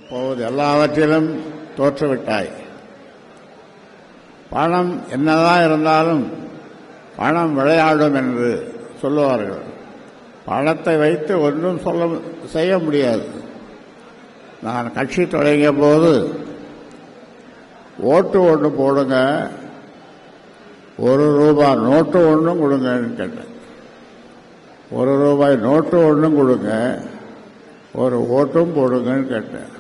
போவது எல்லாவற்றிலும் தோற்றுவிட்டாய். பணம் என்னதான் இருந்தாலும் பணம் விளையாடும் என்று சொல்லுவார்கள். பணத்தை வைத்து ஒன்றும் செய்ய முடியாது. நான் கட்சி தொடங்கிய போது ஓட்டு ஒன்று போடுங்க, ₹1 நோட்டு ஒன்றும் கொடுங்கன்னு கேட்டேன். ₹1 நோட்டு ஒன்றும் கொடுங்க, ஒரு ஓட்டும் போடுங்கன்னு கேட்டேன்.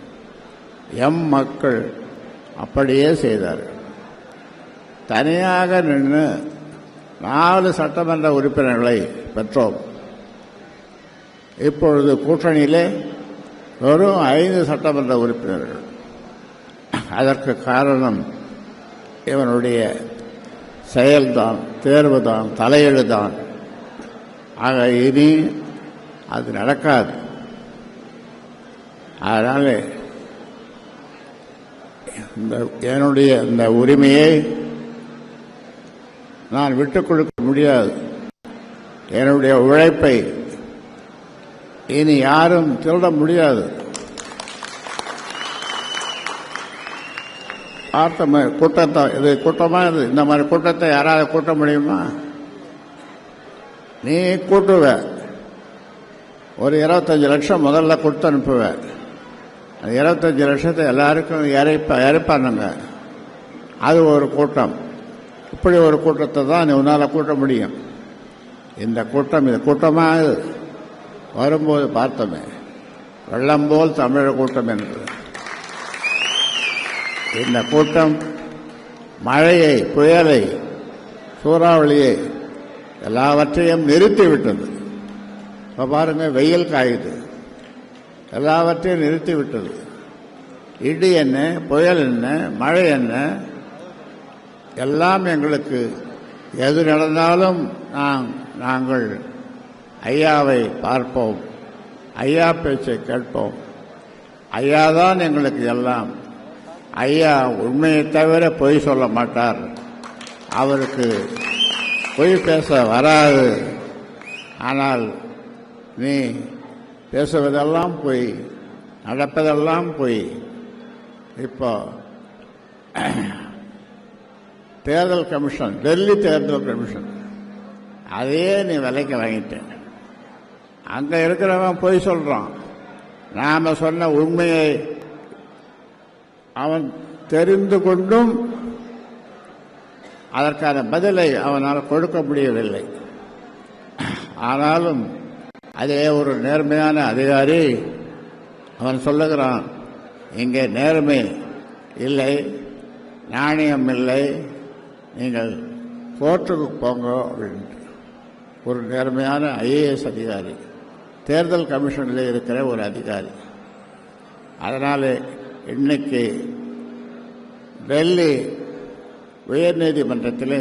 மக்கள் அப்படியே செய்தார்கள். தனியாக நின்று 4 சட்டமன்ற உறுப்பினர்களை பெற்றோம். இப்பொழுது கூட்டணியிலே வெறும் 5 சட்டமன்ற உறுப்பினர்கள். அதற்கு காரணம் இவனுடைய செயல்தான், தேர்வுதான், தலையெழுதான். ஆக இனி அது நடக்காது. அதனால என்னுடைய இந்த உரிமையை நான் விட்டுக் கொடுக்க முடியாது. என்னுடைய உழைப்பை இனி யாரும் திருட முடியாது. கூட்டத்தை இது கூட்டமா, இந்த மாதிரி கூட்டத்தை யாராவது கூட்ட முடியுமா? நீ கூட்டுவ, ஒரு 25 லட்சம் முதல்ல கொடுத்து அனுப்புவ. அந்த 25 லட்சத்தை எல்லாருக்கும் இறைப்பானுங்க. அது ஒரு கூட்டம். இப்படி ஒரு கூட்டத்தை தான் உன்னால் கூட்ட முடியும். இந்த கூட்டம் இது கூட்டமா வரும்போது பார்த்தோமே, வெள்ளம் போல் தமிழர் கூட்டம் என்று. இந்த கூட்டம் மழையை, புயலை, சூறாவளியை எல்லாவற்றையும் நிறுத்திவிட்டது. இப்போ பாருங்க, வெயில் காயுது, எல்லாவற்றையும் நிறுத்திவிட்டது. இடி என்ன, புயல் என்ன, மழை என்ன, எல்லாம் எங்களுக்கு எது நடந்தாலும் நாங்கள் ஐயாவை பார்ப்போம், ஐயா பேச்சை கேட்போம். ஐயாதான் எங்களுக்கு எல்லாம். ஐயா உண்மையை தவிர பொய் சொல்ல மாட்டார். அவருக்கு பொய் பேச வராது. ஆனால் நீ பேசுவதெல்லாம் பொய், நடப்பதெல்லாம் பொய். இப்போ தேர்தல் கமிஷன், டெல்லி தேர்தல் கமிஷன், அதையே நீ விலைக்கு வாங்கிட்டேன். அங்கே இருக்கிறவன் பொய் சொல்றான். நாம சொன்ன உண்மையை அவன் தெரிந்து கொண்டும் அதற்கான பதிலை அவனால் கொடுக்க முடியவில்லை. ஆனாலும் அதே ஒரு நேர்மையான அதிகாரி அவன் சொல்லுகிறான், இங்கே நேர்மை இல்லை, நாணயம் இல்லை, நீங்கள் கோர்ட்டுக்கு போங்க அப்படின்ட்டு. ஒரு நேர்மையான ஐஏஎஸ் அதிகாரி, தேர்தல் கமிஷனில் இருக்கிற ஒரு அதிகாரி. அதனால இன்னைக்கு டெல்லி உயர்நீதிமன்றத்தில்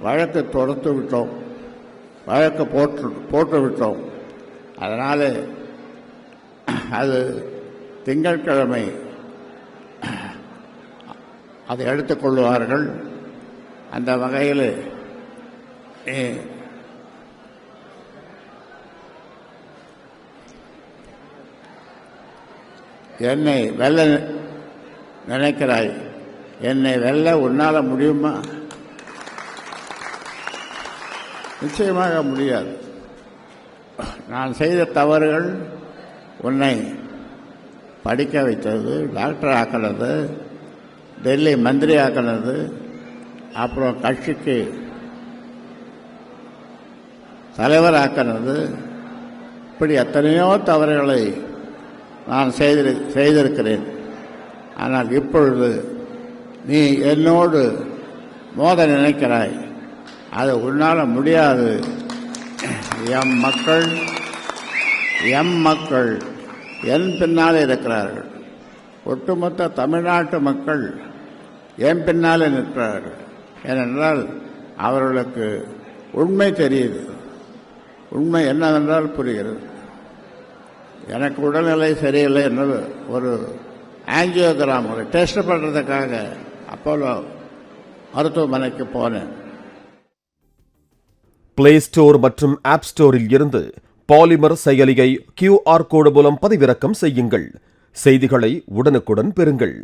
வழக்கு தொடுத்து விட்டோம், வழக்கு போட்டு விட்டோம். அதனால அது திங்கட்கிழமை அதை எடுத்துக்கொள்வார்கள். அந்த வகையில் என்னை வெல்ல நினைக்கிறாய், என்னை வெல்ல உன்னால முடியுமா? நிச்சயமாக முடியாது. நான் செய்த தவறுகள் உன்னை படிக்க வைத்தது, டாக்டர் ஆக்கினது, டெல்லி மந்திரி ஆக்கினது, அப்புறம் கட்சிக்கு தலைவர் ஆக்கினது, இப்படி எத்தனையோ தவறுகளை நான் செய்திருக்கிறேன். ஆனால் இப்பொழுது நீ என்னோடு மோத நினைக்கிறாய், அது உன்னால் முடியாது. எம் மக்கள் என் பின்னால் இருக்கிறார்கள். ஒட்டுமொத்த தமிழ்நாட்டு மக்கள் என் பின்னால் நிற்கிறார்கள். ஏனென்றால் அவர்களுக்கு உண்மை தெரியுது, உண்மை என்னவென்றால் புரிகிறது. எனக்கு உடல்நிலை சரியில்லை என்று ஒரு ஆஞ்சியோகிராம், ஒரு டெஸ்ட் பண்ணுறதுக்காக அப்போலோ மருத்துவமனைக்கு போனேன். பிளே ஸ்டோர் மற்றும் ஆப் ஸ்டோரில் இருந்து பாலிமர் செயலியை QR கோடு மூலம் பதிவிறக்கம் செய்யுங்கள். செய்திகளை உடனுக்குடன் பெறுங்கள்.